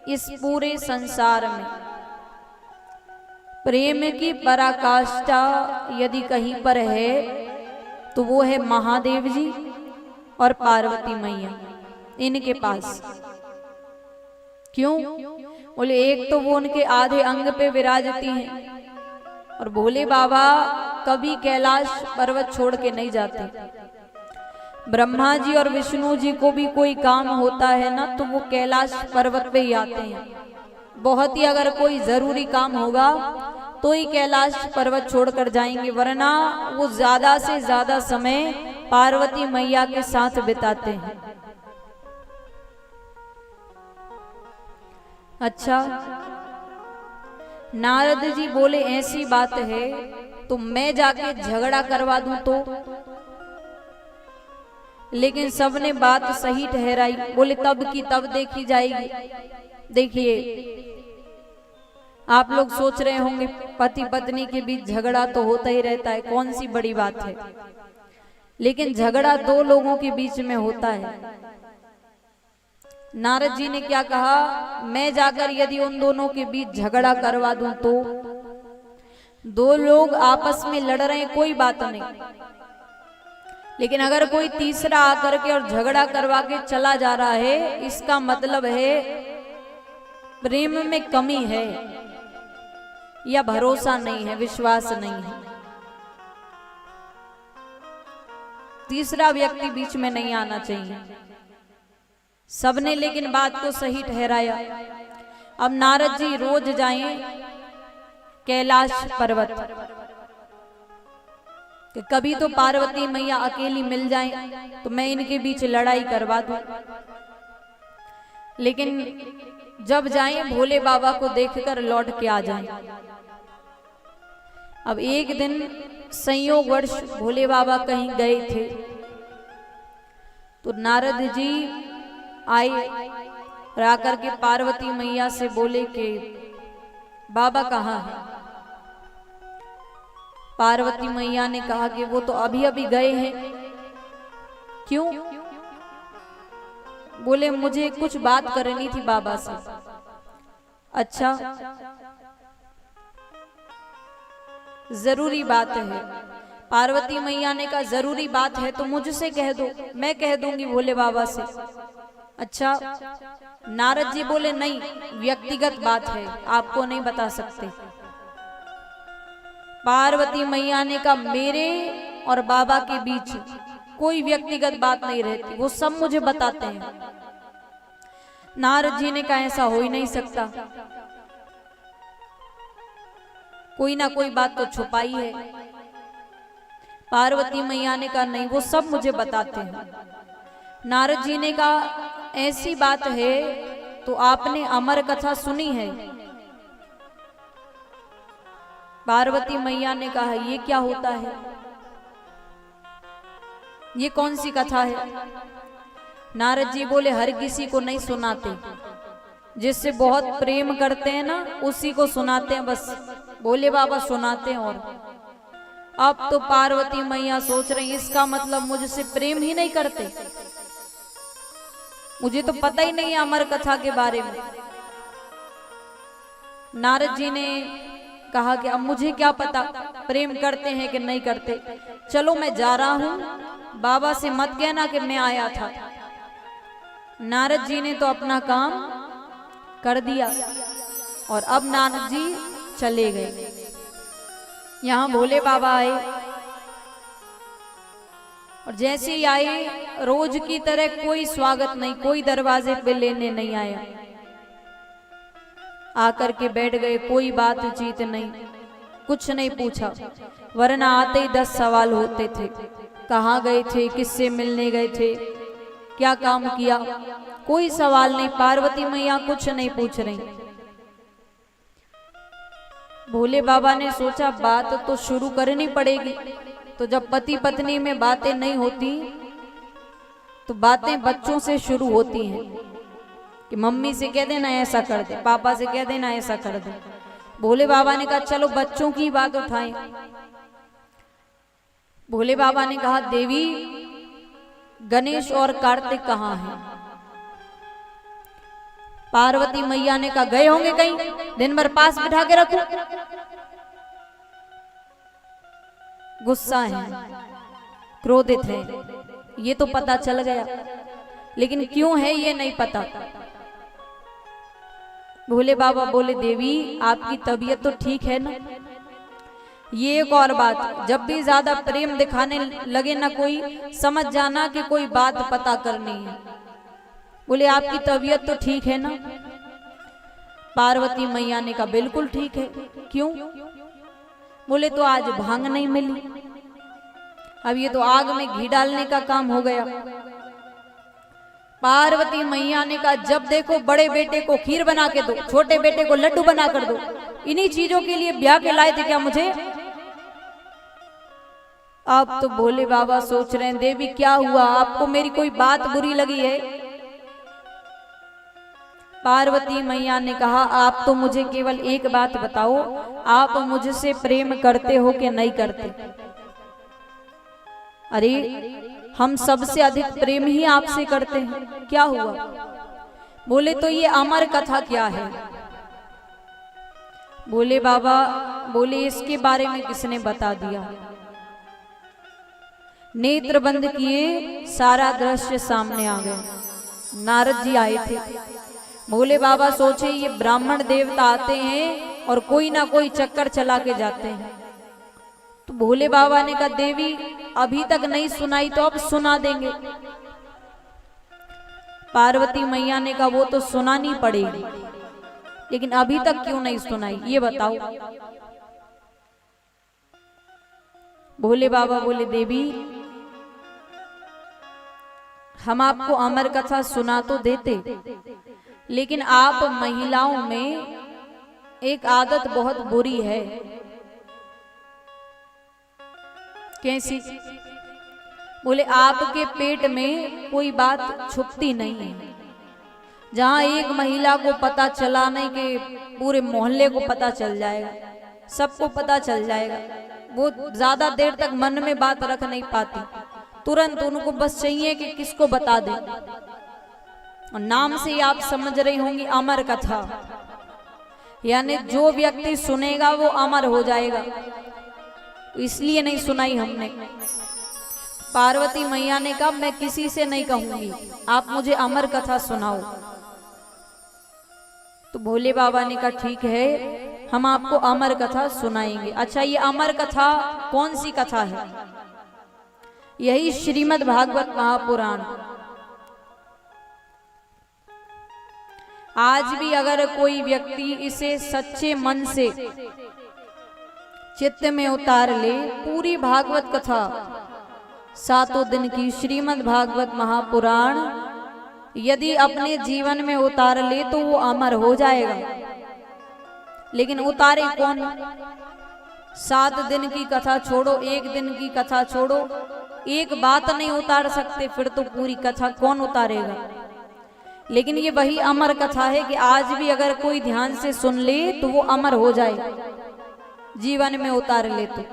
इस पूरे संसार में प्रेम की पराकाष्ठा यदि कहीं पर है तो वो है महादेव जी और पार्वती मैया, इनके पास। क्यों? बोले एक तो वो उनके आधे अंग पे विराजती हैं और भोले बाबा कभी कैलाश पर्वत छोड़ के नहीं जाते। ब्रह्मा जी और विष्णु जी को भी कोई काम होता है ना तो वो कैलाश पर्वत पे ही आते हैं। बहुत ही अगर कोई जरूरी काम होगा तो ही कैलाश पर्वत छोड़कर जाएंगे, वरना वो ज्यादा से ज्यादा समय पार्वती मैया के साथ बिताते हैं। अच्छा, नारद जी बोले ऐसी बात है तो मैं जाके झगड़ा करवा दूं तो? लेकिन सबने बात सही ठहराई। बोले तब की तब देखी जाएगी। देखिए, आप लोग सोच रहे होंगे पति पत्नी के बीच झगड़ा तो होता ही रहता है, कौन सी बड़ी बात है। लेकिन झगड़ा दो लोगों के बीच में होता है। नारद जी ने क्या कहा, मैं जाकर यदि उन दोनों के बीच झगड़ा करवा दूं तो? दो लोग आपस में लड़ रहे हैं कोई बात नहीं, लेकिन अगर कोई तीसरा आकर के और झगड़ा करवा के चला जा रहा है, इसका मतलब है प्रेम में कमी है या भरोसा नहीं है, विश्वास नहीं है। तीसरा व्यक्ति बीच में नहीं आना चाहिए। सबने लेकिन बात को सही ठहराया। अब नारद जी रोज जाएं कैलाश पर्वत, कि कभी तो पार्वती मैया अकेली मिल जाएं तो मैं इनके बीच लड़ाई करवा दूं। लेकिन जब जाएं भोले बाबा को देखकर लौट के आ जाएं। अब एक दिन संयोगवश भोले बाबा कहीं गए थे तो नारद जी आए और आकर के पार्वती मैया से बोले कि बाबा कहाँ है। पार्वती मैया ने कहा कि वो तो अभी अभी गए हैं। क्यों? बोले मुझे कुछ बात करनी थी बाबा से। अच्छा, जरूरी बात है। पार्वती मैया ने कहा जरूरी बात है तो मुझसे कह दो, मैं कह दूंगी भोले बाबा से। अच्छा, नारद जी बोले नहीं, व्यक्तिगत बात है, आपको नहीं बता सकते। पार्वती मैया ने कहा मेरे और बाबा के बीच कोई व्यक्तिगत बात नहीं रहती, वो सब मुझे बताते हैं। नारद जी ने कहा ऐसा हो ही नहीं सकता, कोई ना कोई बात तो छुपाई है। पार्वती मैया ने कहा नहीं, वो सब मुझे बताते हैं। नारद जी ने कहा ऐसी बात है तो आपने अमर कथा सुनी है? पार्वती मैया ने कहा ये क्या होता है, ये कौन सी कथा है? नारद जी बोले हर किसी को नहीं सुनाते, जिससे बहुत प्रेम करते हैं ना उसी को सुनाते हैं, बस भोले बाबा सुनाते हैं। और अब तो पार्वती मैया सोच रही इसका मतलब मुझसे प्रेम ही नहीं करते, मुझे तो पता ही नहीं है अमर कथा के बारे में। नारद जी ने कहा कि अब मुझे क्या पता प्रेम करते हैं कि नहीं करते, चलो मैं जा रहा हूं, बाबा से मत कहना कि मैं आया था। नारद जी ने तो अपना काम कर दिया और अब नारद जी चले गए। यहां भोले बाबा आए और जैसे ही आए रोज की तरह कोई स्वागत नहीं, कोई दरवाजे पे लेने नहीं आया, आकर के बैठ गए, कोई बातचीत नहीं, कुछ नहीं पूछा, वरना आते ही 10 सवाल होते थे। कहाँ गए थे, किससे मिलने गए थे, क्या काम किया, कोई सवाल नहीं। पार्वती मैया कुछ नहीं पूछ रही। भोले बाबा ने सोचा बात तो शुरू करनी पड़ेगी, तो जब पति पत्नी में बातें नहीं होती तो बातें बच्चों से शुरू होती हैं कि मम्मी से कह देना ऐसा कर दे, पापा से कह देना ऐसा कर दे। भोले बाबा ने कहा चलो बच्चों की बात उठाएं। भोले बाबा ने कहा देवी गणेश और कार्तिक कहाँ हैं? पार्वती मैया ने कहा गए होंगे कहीं, दिन भर पास बिठा के रखो। गुस्सा है, क्रोधित है, ये तो पता चल गया, लेकिन क्यों है ये नहीं पता। भोले बाबा बोले देवी आपकी तबीयत तो ठीक है ना। ये एक और बात, जब भी ज्यादा प्रेम दिखाने लगे ना कोई, समझ जाना कि कोई बात पता करनी है। बोले आपकी तबीयत तो ठीक है ना। पार्वती मैया ने कहा बिल्कुल ठीक है। क्यों? बोले तो आज भांग नहीं मिली, अब ये तो आग में घी डालने का काम हो गया। पार्वती मैया ने कहा जब देखो बड़े बेटे को खीर बना के दो, छोटे बेटे को लड्डू बना कर दो, इन्हीं चीजों के लिए ब्याह के लाए थे क्या मुझे? अब तो भोले बाबा सोच रहे हैं देवी क्या हुआ, आपको मेरी कोई बात बुरी लगी है? पार्वती मैया ने कहा आप तो मुझे केवल एक बात बताओ, आप मुझसे प्रेम करते हो कि नहीं करते? अरे हम सबसे अधिक प्रेम ही आपसे करते हैं, क्या हुआ? बोले तो ये अमर कथा क्या है? बोले बाबा, बोले इसके बारे में किसने बता दिया? नेत्र बंद किए, सारा दृश्य सामने आ गया। नारद जी आए थे। भोले बाबा सोचे ये ब्राह्मण देवता आते हैं और कोई ना कोई चक्कर चला के जाते हैं। तो भोले बाबा ने कहा देवी अभी तक नहीं सुनाई तो अब सुना देंगे। पार्वती मैया ने कहा वो तो सुनानी पड़ेगी, लेकिन अभी तक क्यों नहीं सुनाई ये बताओ। भोले बाबा बोले देवी हम आपको अमर कथा सुना तो देते, लेकिन आप महिलाओं में एक आदत बहुत बुरी है। कैसी? बोले आपके पेट में कोई बात छुपती नहीं है। जहां एक महिला को पता चला नहीं कि पूरे मोहल्ले को पता चल जाएगा, सबको पता चल जाएगा। वो ज्यादा देर तक मन में बात रख नहीं पाती, तुरंत उनको बस चाहिए कि किसको बता दे। और नाम से ही आप समझ रही होंगी अमर कथा, यानी जो व्यक्ति सुनेगा वो अमर हो जाएगा, इसलिए नहीं सुनाई हमने। पार्वती मैया ने कहा मैं किसी से नहीं कहूंगी, आप मुझे अमर कथा सुनाओ। तो भोले बाबा ने कहा ठीक है हम आपको अमर कथा सुनाएंगे। अच्छा ये अमर कथा कौन सी कथा है? यही श्रीमद् भागवत महापुराण। आज भी अगर कोई व्यक्ति इसे सच्चे मन से चित्त में उतार ले, पूरी भागवत कथा 7 दिन की श्रीमद् भागवत महापुराण यदि अपने जीवन में उतार ले तो वो अमर हो जाएगा। लेकिन उतारे कौन? 7 दिन की कथा छोड़ो, 1 दिन की कथा छोड़ो, एक बात नहीं उतार सकते, फिर तो पूरी कथा कौन उतारेगा? लेकिन ये वही अमर कथा है कि आज भी अगर कोई ध्यान से सुन ले तो वो अमर हो जाए, जीवन में उतार ले तो।